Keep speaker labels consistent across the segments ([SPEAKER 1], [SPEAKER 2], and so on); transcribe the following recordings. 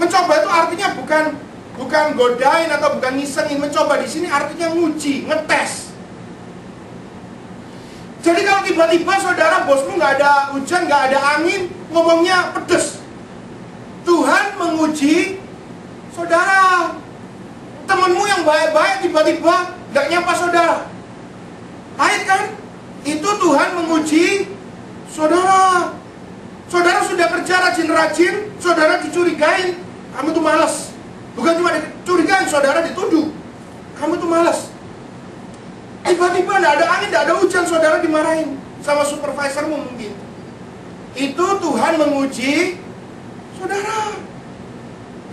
[SPEAKER 1] Mencoba itu artinya bukan godain atau bukan ngisengin. Mencoba di sini artinya nguji, ngetes. Jadi kalau tiba-tiba saudara, bosmu nggak ada hujan, nggak ada angin, ngomongnya pedes, Tuhan menguji saudara. Temanmu yang baik-baik tiba-tiba nggak nyapa saudara, pahit kan? Itu Tuhan menguji saudara. Saudara sudah kerja rajin-rajin, saudara dicurigain, kamu tuh malas. Bukan cuma dicurigain, saudara dituduh, kamu tuh malas. Tiba-tiba tidak ada angin, tidak ada hujan, saudara dimarahin sama supervisormu mungkin. Itu Tuhan menguji saudara.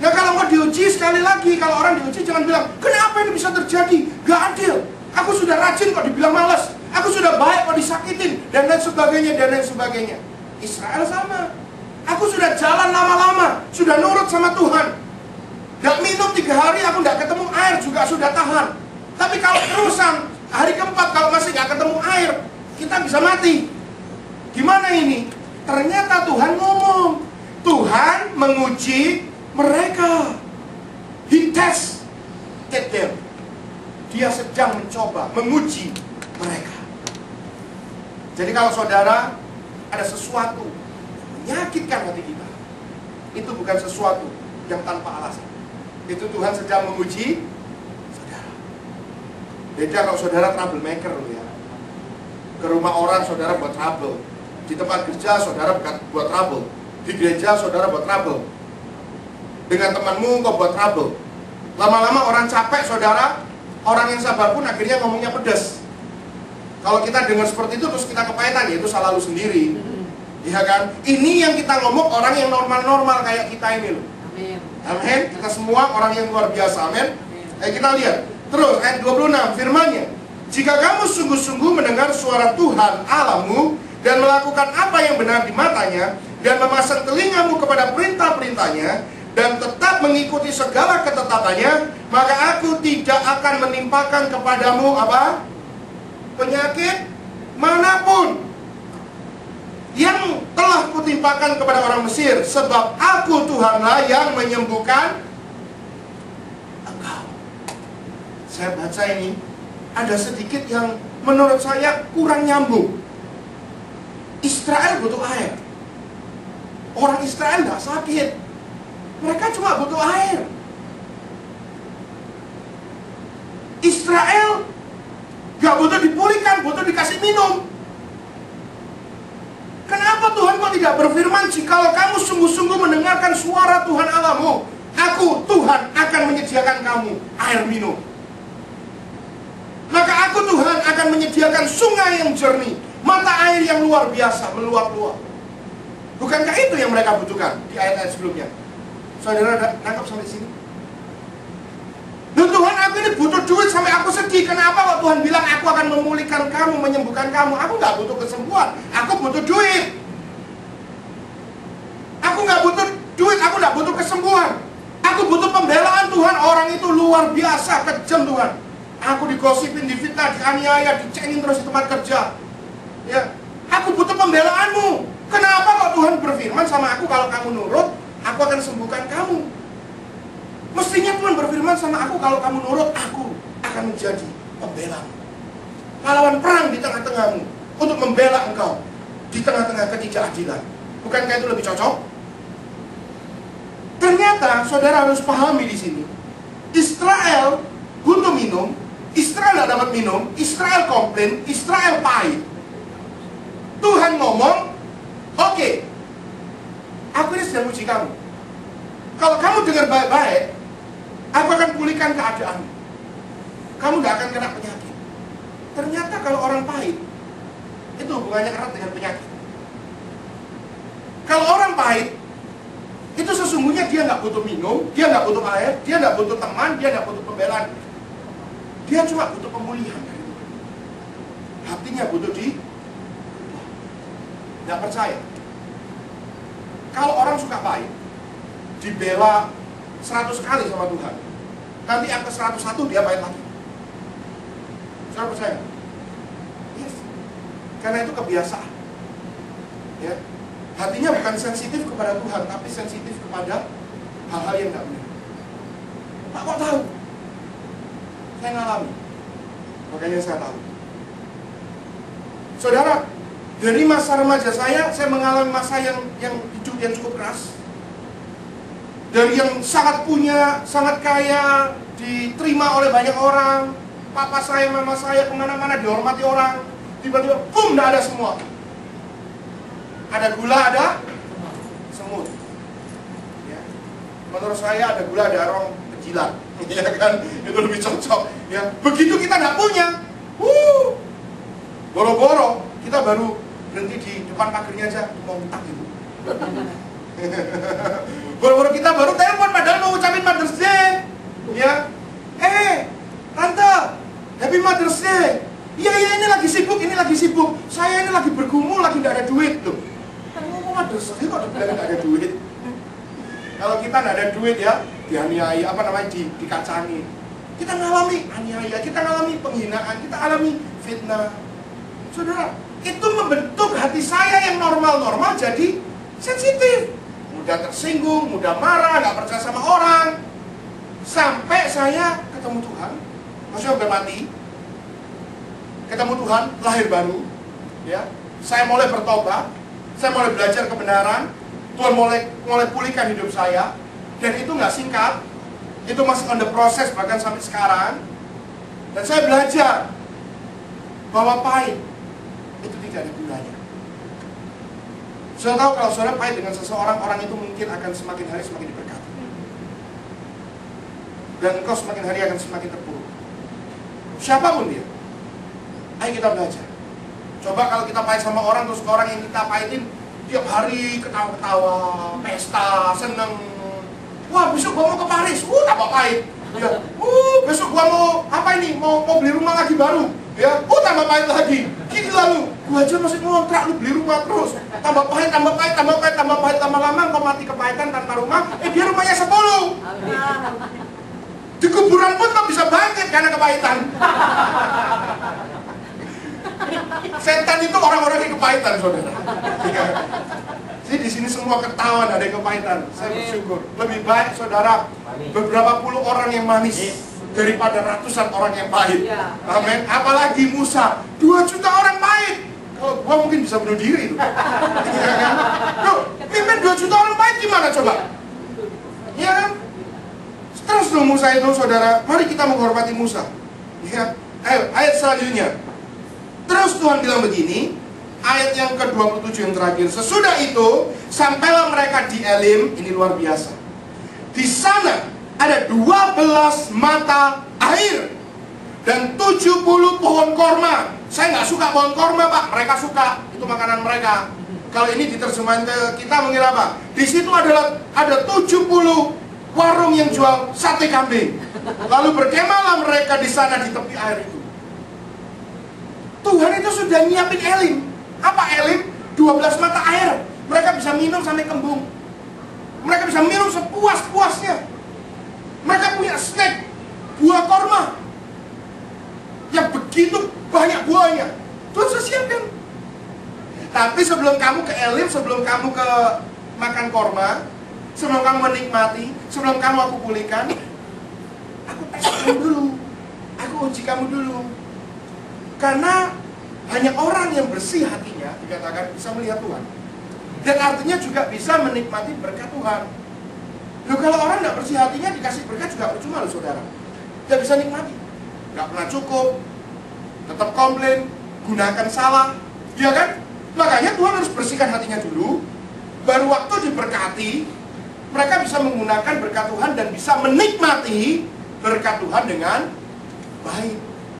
[SPEAKER 1] Nah kalau mau diuji sekali lagi, kalau orang diuji jangan bilang, kenapa ini bisa terjadi? Gak adil. Aku sudah rajin kok dibilang malas. Aku sudah baik kok disakitin. Dan lain sebagainya, dan lain sebagainya. Israel sama. Aku sudah jalan lama-lama, sudah nurut sama Tuhan. Gak minum 3 hari, aku gak ketemu air juga sudah tahan. Tapi kalau terusan, hari keempat kalau masih gak ketemu air, kita bisa mati. Gimana ini? Ternyata Tuhan ngomong. Tuhan menguji mereka. He tested them. Dia sedang mencoba, menguji mereka. Jadi kalau saudara ada sesuatu menyakitkan hati kita, itu bukan sesuatu yang tanpa alasan. Itu Tuhan sedang menguji saudara. Beda kalau saudara troublemaker loh ya. Ke rumah orang saudara buat trouble. Di tempat kerja saudara buat trouble. Di gereja saudara buat trouble. Dengan temanmu kau buat trouble. Lama-lama orang capek saudara. Orang yang sabar pun akhirnya ngomongnya pedas. Kalau kita dengar seperti itu terus kita kepahitan, ya itu salah lu sendiri. Iya kan? Ini yang kita ngomong orang yang normal-normal kayak kita ini loh.
[SPEAKER 2] Amin.
[SPEAKER 1] Amin. Kita semua orang yang luar biasa. Amin. Kita lihat. Terus ayat 26 firman-Nya. Jika kamu sungguh-sungguh mendengar suara Tuhan Allahmu dan melakukan apa yang benar di matanya dan memasang telingamu kepada perintah-perintahnya dan tetap mengikuti segala ketetapannya, maka aku tidak akan menimpakan kepadamu apa? Penyakit manapun yang telah kutimpakan kepada orang Mesir, sebab aku Tuhanlah yang menyembuhkan engkau. Saya baca ini, ada sedikit yang menurut saya kurang nyambung. Israel butuh air. Orang Israel nggak sakit. Mereka cuma butuh air. Israel nggak butuh dipulihkan, butuh dikasih minum. Kenapa Tuhan kok tidak berfirman, jikalau kamu sungguh-sungguh mendengarkan suara Tuhan Allahmu, aku Tuhan akan menyediakan kamu air minum. Maka aku Tuhan akan menyediakan sungai yang jernih, mata air yang luar biasa meluap-luap. Bukankah itu yang mereka butuhkan di ayat-ayat sebelumnya? Saudara nangkap sampai sini? Loh Tuhan, aku ini butuh duit sampai aku sedih. Kenapa kok Tuhan bilang aku akan memulihkan kamu, menyembuhkan kamu? Aku nggak butuh kesembuhan, aku butuh duit. Aku nggak butuh duit, aku nggak butuh kesembuhan. Aku butuh pembelaan Tuhan. Orang itu luar biasa kejam Tuhan. Aku digosipin, difitnah, dianiaya, dicengin terus di tempat kerja. Ya, aku butuh pembelaanmu. Kenapa kok Tuhan berfirman sama aku, kalau kamu nurut, aku akan sembuhkan kamu? Mestinya Tuhan berfirman sama aku, kalau kamu nurut, aku akan menjadi pembelamu, pahlawan perang di tengah-tengahmu, untuk membela engkau di tengah-tengah ketidakadilan. Bukankah itu lebih cocok? Ternyata saudara harus pahami di sini, Israel butuh minum, Israel tidak dapat minum, Israel komplain, Israel pahit. Tuhan ngomong, oke, aku ini sedang uji kamu. Kalau kamu dengar baik-baik, aku akan pulihkan keadaanmu. Kamu gak akan kena penyakit. Ternyata kalau orang pahit, itu hubungannya erat dengan penyakit. Kalau orang pahit, itu sesungguhnya dia gak butuh minum, dia gak butuh air, dia gak butuh teman, dia gak butuh pembelaan. Dia cuma butuh pemulihan. Hatinya butuh gak percaya. Kalau orang suka pahit, dibela 100 kali sama Tuhan, nanti yang ke 101 dia pahit lagi. Saudara percaya? Yes. Karena itu kebiasaan. Ya. Hatinya bukan sensitif kepada Tuhan, tapi sensitif kepada hal-hal yang nggak benar. Pak kok tahu? Saya ngalami. Makanya saya tahu. Saudara, dari masa remaja saya mengalami masa yang hidup yang cukup keras. Dari yang sangat punya, sangat kaya, diterima oleh banyak orang, papa saya, mama saya, kemana-mana dihormati orang, tiba-tiba, boom, nggak ada semua. Ada gula, ada semut. Ya. Menurut saya ada gula, ada arong pejilat. Ya kan, itu lebih cocok. Ya. Begitu kita nggak punya, boro-boro, kita baru berhenti di depan pagernya aja, mau minta gitu. Boro-boro kita baru telepon padahal mau ucapin Mother's Day. Ya. Tante, Happy Mother's Day. Iya, ini lagi sibuk, Saya ini lagi bergumul, lagi tidak ada duit loh. Kan ngomong Mother's Day kok bilang tidak ada duit. Kalau kita tidak ada duit ya, dianiaya, dikacangi. Kita ngalami aniaya, kita ngalami penghinaan, kita alami fitnah. Saudara, itu membentuk hati saya yang normal-normal jadi sensitif. Mudah tersinggung, mudah marah, nggak percaya sama orang. Sampai saya ketemu Tuhan, maksudnya udah mati, ketemu Tuhan, lahir baru, ya. Saya mulai bertobat, saya mulai belajar kebenaran, Tuhan mulai pulihkan hidup saya, dan itu nggak singkat, itu masih on the process bahkan sampai sekarang. Dan saya belajar bahwa pahit itu tidak ada gunanya. Saudara tahu kalau saudara pahit dengan seseorang, orang itu mungkin akan semakin hari semakin diberkati. Dan engkau semakin hari akan semakin terpuruk. Siapapun dia. Ayo kita belajar. Coba kalau kita pahit sama orang, terus orang yang kita pahitin tiap hari ketawa-ketawa, pesta, seneng. Wah, besok gua mau ke Paris. Tambah pahit. Ya. Besok gua mau apa ini? Mau beli rumah lagi baru. Ya. Tambah pahit lagi. Gini lalu, gua aja masih ngontrak, lu beli rumah terus. Tambah pahit, tambah lama engkau mati kepahitan tanpa rumah. Dia rumahnya 10. Di kuburan pun kau bisa bangkit karena kepahitan. Setan itu orang-orang yang kepahitan, saudara. Jadi di sini semua ketahuan ada yang kepahitan. Saya bersyukur. Lebih baik, saudara, beberapa puluh orang yang manis daripada ratusan orang yang pahit. Amin. Apalagi Musa, 2 juta orang pahit. Kalau gua mungkin bisa bunuh diri itu. Loh, pimpin 2 juta orang pahit gimana coba? Iya kan? Terus dong Musa itu, saudara. Mari kita menghormati Musa. Ya. Ayo, ayat selanjutnya. Terus Tuhan bilang begini, ayat yang ke-27 yang terakhir. Sesudah itu, sampailah mereka di Elim. Ini luar biasa. Di sana ada 12 mata air dan 70 pohon korma. Saya nggak suka pohon korma, Pak. Mereka suka. Itu makanan mereka. Kalau ini diterjemahkan ke kita mengira apa? Di situ ada 70 warung yang jual sate kambing. Lalu berkemahlah mereka di sana di tepi air itu. Tuhan itu sudah nyiapin Elim. Apa Elim? 12 mata air. Mereka bisa minum sampai kembung. Mereka bisa minum sepuas-puasnya. Mereka punya snack buah korma yang begitu banyak buahnya. Tuhan sudah siapkan. Tapi sebelum kamu ke Elim, sebelum kamu ke makan korma, sebelum kamu menikmati, sebelum kamu aku pulihkan, aku tes kamu dulu, aku uji kamu dulu. Karena hanya orang yang bersih hatinya dikatakan bisa melihat Tuhan. Dan artinya juga bisa menikmati berkat Tuhan. Loh, kalau orang tidak bersih hatinya dikasih berkat juga percuma loh, saudara. Tidak bisa nikmati, nggak pernah cukup, tetap komplain, gunakan salah, ya kan? Makanya Tuhan harus bersihkan hatinya dulu, baru waktu diberkati, mereka bisa menggunakan berkat Tuhan dan bisa menikmati berkat Tuhan dengan baik.